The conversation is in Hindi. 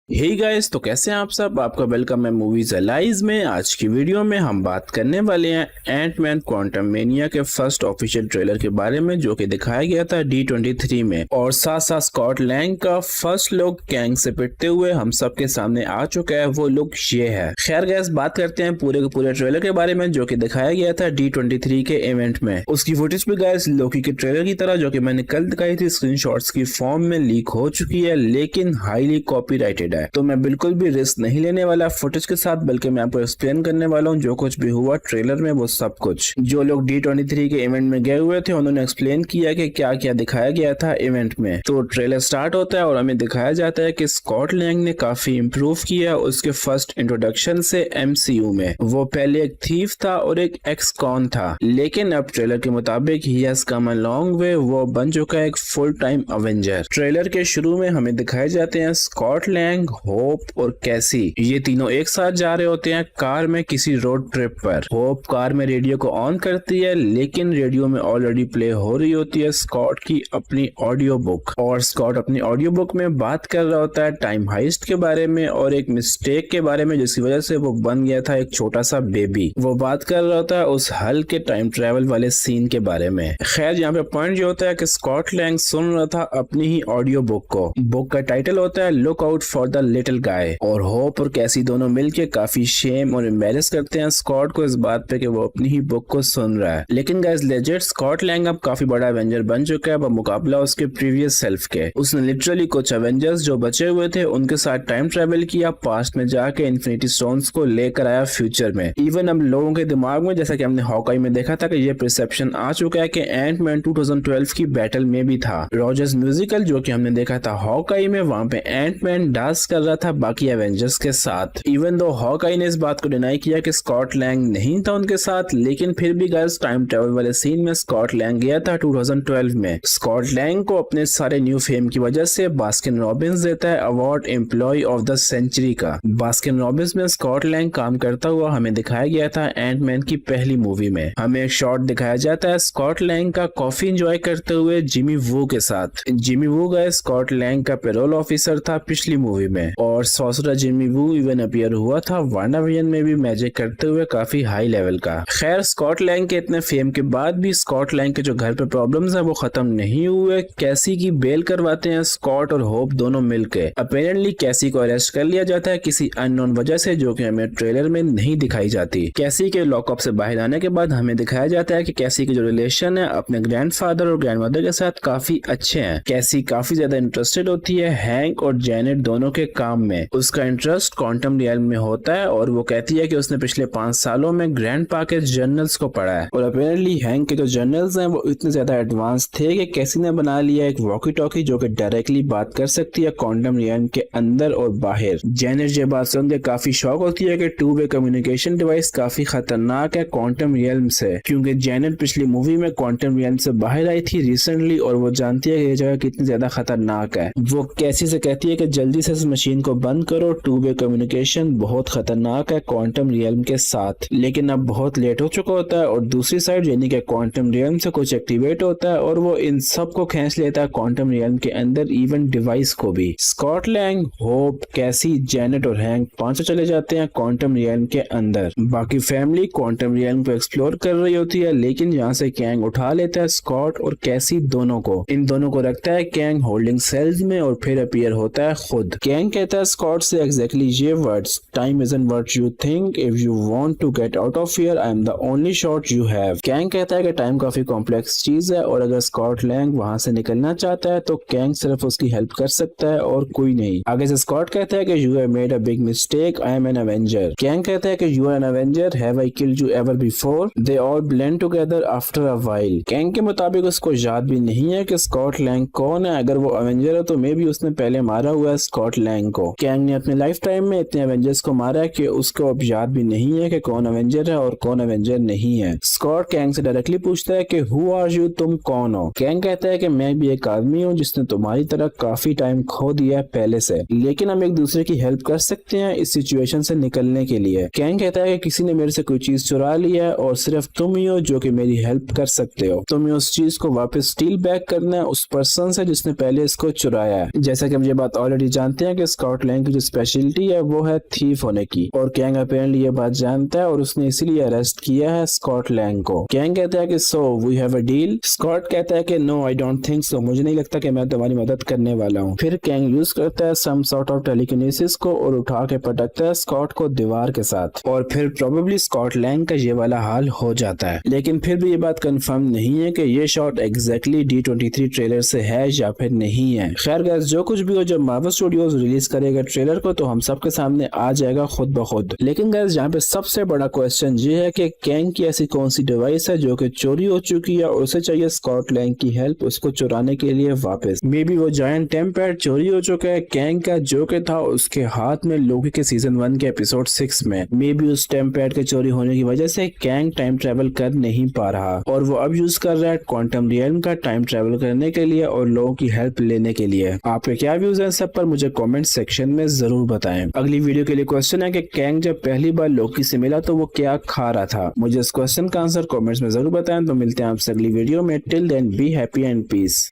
हे गाइस, तो कैसे हैं आप सब। आपका वेलकम है मूवीज एलाइज में। आज की वीडियो में हम बात करने वाले हैं एंटमैन क्वांटममेनिया के फर्स्ट ऑफिशियल ट्रेलर के बारे में, जो कि दिखाया गया था D23 में। और साथ साथ स्कॉट लैंग का फर्स्ट लुक कैंग से पिटते हुए हम सब के सामने आ चुका है। वो लुक ये है। खैर गाइस, बात करते हैं पूरे के पूरे ट्रेलर के बारे में, जो कि दिखाया गया था D23 के इवेंट में। उसकी फुटेज भी गाइस लोकी के ट्रेलर की तरह, जो कि मैंने कल दिखाई थी, स्क्रीनशॉट्स की फॉर्म में लीक हो चुकी है, लेकिन हाईली कॉपीराइटेड है। तो मैं बिल्कुल भी रिस्क नहीं लेने वाला फुटेज के साथ, बल्कि मैं आपको एक्सप्लेन करने वाला हूँ जो कुछ भी हुआ ट्रेलर में, वो सब कुछ। जो लोग D23 के इवेंट में गए हुए थे उन्होंने एक्सप्लेन किया कि क्या क्या दिखाया गया था इवेंट में। तो ट्रेलर स्टार्ट होता है और हमें दिखाया जाता है कि स्कॉट लैंग ने काफी इम्प्रूव किया उसके फर्स्ट इंट्रोडक्शन से MCU में। वो पहले एक थीफ था और एक एक्स कॉन था, लेकिन अब ट्रेलर के मुताबिक he has come a long way. वो बन चुका है एक फुल टाइम अवेंजर। ट्रेलर के शुरू में हमें दिखाए जाते हैं स्कॉट लैंग, होप और कैसी, ये तीनों एक साथ जा रहे होते हैं कार में किसी रोड ट्रिप पर। होप कार में रेडियो को ऑन करती है, लेकिन रेडियो में ऑलरेडी प्ले हो रही होती है स्कॉट की अपनी ऑडियो बुक। और स्कॉट अपनी ऑडियो बुक में बात कर रहा होता है टाइम हाइस्ट के बारे में और एक मिस्टेक के बारे में, जिसकी वजह से वो बन गया था एक छोटा सा बेबी। वो बात कर रहा होता है उस हल के टाइम ट्रेवल वाले सीन के बारे में। खैर, यहाँ पे पॉइंट ये होता है कि स्कॉट लैंग सुन रहा था अपनी ही ऑडियो बुक को। बुक का टाइटल होता है look out for the little guy. और होप और कैसी दोनों मिलके काफी शेम और एम्बैरेस करते हैं स्कॉट को इस बात पे कि वो अपनी ही बुक को सुन रहा है। लेकिन गाइस, लेजेंड स्कॉट लैंग अब काफी बड़ा एवेंजर बन चुका है मुकाबला उसके प्रीवियस सेल्फ के। उसने लिटरली कुछ एवेंजर्स जो बचे हुए थे उनके साथ टाइम ट्रेवल किया, पास्ट में जाके इन्फिनिटी स्टोन्स को लेकर आया फ्यूचर में। इवन अब लोगों के दिमाग में, जैसा कि हमने हॉकाई में देखा था, कि ये परसेप्शन आ चुका है कि एंटमैन 2012 की बैटल में भी था। रॉजर्स म्यूजिकल जो कि हमने देखा था हॉकाई में, वहां पे एंटमैन डांस कर रहा था बाकी एवेंजर्स के साथ। इवन दो हॉकाई ने इस बात को डिनाई किया कि स्कॉट लैंग नहीं था उनके साथ, लेकिन फिर भी गाइस टाइम ट्रेवल वाले सीन में स्कॉट लैंग गया था 2012 में। स्कॉट लैंग को अपने सारे न्यू फेम की वजह से बास्किन रॉबिन्स देता है award employee of the century का। बास्किन रॉबिन्स में स्कॉट लैंग काम करता हुआ हमें दिखाया गया था एंटमैन की पहली मूवी में। हमें एक शॉट दिखाया जाता है स्कॉट लैंग का कॉफी एंजॉय करते हुए जिमी वू के साथ। जिमी वू गाइस स्कॉट लैंग का पेरोल ऑफिसर था पिछली मूवी में, और सॉसरा जिमी वू इवन अपीयर हुआ था वांडाविजन में भी मैजिक करते हुए काफी हाई लेवल का। खैर, स्कॉट लैंग के इतने फेम के बाद भी स्कॉट लैंग के जो घर पे प्रॉब्लम्स है वो खत्म नहीं हुए। कैसी की बेल करवाते हैं स्कॉट और होप दोनों मिलके। अपेरेंटली कैसी को अरेस्ट कर लिया जाता है किसी अननोन वजह से, जो कि हमें ट्रेलर में नहीं दिखाई जाती। कैसी के लॉकअप से बाहर आने के बाद हमें दिखाया जाता है कि कैसी के जो रिलेशन है अपने ग्रैंडफादर और ग्रैंडमदर के साथ काफी अच्छे हैं। कैसी काफी ज्यादा इंटरेस्टेड होती है हैंक और जेनेट दोनों के काम में। उसका इंटरेस्ट क्वांटम रियल्म में होता है और वो कहती है कि उसने पिछले 5 सालों में ग्रैंडपा के जर्नल्स को पढ़ा है। और अपेरेंटली हैंक के जो जर्नल्स हैं वो इतने ज्यादा एडवांस थे कि कैसी ने बना लिया एक वॉकी टॉकी जो कि डायरेक्टली बात कर सकती है क्वांटम रियल्म के अंदर और बाहर। जेनेट ये बात सुन के काफी शॉक होती है कि 2 वे कम्युनिकेशन डिवाइस काफी खतरनाक है क्वांटम रियल्म से, क्योंकि जेनेट पिछली मूवी में क्वांटम रियल्म से बाहर आई थी रिसेंटली और वो जानती है कि ये जगह कितनी ज्यादा खतरनाक है। वो कैसी से कहती है कि जल्दी से इस मशीन को बंद करो, 2 वे कम्युनिकेशन बहुत खतरनाक है क्वांटम रियल्म के साथ। लेकिन अब बहुत लेट हो चुका होता है और दूसरी साइड यानी कि क्वांटम रियल्म से कुछ एक्टिवेट होता है और वो इन सब को खींच लेता है क्वांटम रियल्म के अंदर, इवन डिवाइस को भी। स्कॉट लैंग, होप, कैसी, जेनेट और हैंक पांचों चले जाते हैं क्वांटम रियल्म के अंदर। बाकी फैमिली क्वांटम रियल्म को एक्सप्लोर कर रही होती है, लेकिन यहाँ से कैंग उठा लेता है स्कॉट और कैसी दोनों को। इन दोनों को रखता है कैंग होल्डिंग सेल्स में और फिर अपीयर होता है खुद। कैंग कहता है स्कॉट से एग्जैक्टली ये words, time isn't what you think, if you want to get out of here I am the only shot you have. Kang कहता है कि टाइम काफी कॉम्प्लेक्स चीज है और अगर स्कॉट लैंग वहां से निकलना चाहता है तो कैंग सिर्फ उसकी हेल्प कर सकता है और कोई नहीं। आगे से स्कॉट कहता है कि you have made a big mistake, I am an Avenger. Kang कहता है कि you are an Avenger, have I killed you ever before, they all blend together after a while. Kang के मुताबिक उसको याद भी नहीं है कि स्कॉट लैंग कौन है। अगर वो एवेंजर है तो मे भी उसने पहले मारा हुआ है स्कॉट लैंग को। कैंग ने अपने लाइफ टाइम में इतने एवेंजर्स को मारा है कि उसको अब याद भी नहीं है कि कौन एवेंजर है और कौन एवेंजर नहीं है। स्कॉट कैंग से डायरेक्टली पूछता है कि हु आर यू, तुम कौन हो। कैंग कहता है कि मैं भी एक आदमी हूँ जिसने तुम्हारी तरह काफी टाइम खो दिया है पहले से, लेकिन हम एक दूसरे की हेल्प कर सकते हैं इस सिचुएशन से निकलने के लिए। कैंग कहता है कि किसी ने मेरे से कोई चीज चुरा ली है और सिर्फ तुम ही हो जो कि मेरी हेल्प कर सकते हो। तुम्हें उस चीज को वापस स्टील बैक करना है उस पर्सन से जिसने पहले इसको चुराया है। जैसा कि हम ये बात ऑलरेडी जानते हैं कि स्कॉट लैंग की जो स्पेशलिटी है वो है थीफ होने की, और कैंग अपेरेंटली ये बात जानता है और उसने इसीलिए अरेस्ट किया है स्कॉट लैंग को। कैंग कहता है कि so we have a deal. Scott कहता है कि no I don't think so, मुझे नहीं लगता कि मैं तुम्हारी मदद करने वाला हूँ। फिर कैंग यूज करता है सम सॉर्ट ऑफ टेलीकिनेसिस को और उठा के पटकता है स्कॉट को दीवार के साथ, और फिर प्रोबेबली स्कॉट लैंग का ये वाला हाल हो जाता है। लेकिन फिर भी ये बात कंफर्म नहीं है कि ये शॉट एग्जैक्टली D23 ट्रेलर से है या फिर नहीं है। खैर गाइस, जो कुछ भी हो, जब मार्वल स्टूडियोज रिलीज करेगा ट्रेलर को तो हम सबके सामने आ जाएगा खुद ब खुद। लेकिन गाइस, यहाँ पे सबसे बड़ा क्वेश्चन ये है कि कैंग की ऐसी कौन सी डिवाइस है जो कि चोरी हो चुकी है और उसे चाहिए स्कॉट लैंग की हेल्प उसको चुराने के लिए वापस। मे बी वो जायंट टेम्पैड चोरी हो चुका है कैंग का, जो कि था उसके हाथ में लोकी के सीजन 1 के एपिसोड 6 में। मे बी उस टेम्पैड के चोरी होने की वजह से कैंग टाइम ट्रेवल कर नहीं पा रहा और वो अब यूज कर रहा है क्वांटम रियल्म का टाइम ट्रेवल करने के लिए और लोगों की हेल्प लेने के लिए। आपके क्या व्यूज हैं सब पर मुझे कमेंट सेक्शन में जरूर बताएं। अगली वीडियो के लिए क्वेश्चन है कि कैंग जब पहली बार लोकी से मिला तो वो क्या खा रहा था। मुझे इस क्वेश्चन का आंसर कमेंट्स में जरूर बताएं। तो मिलते हैं आपसे अगली वीडियो में। Till then be happy and piece.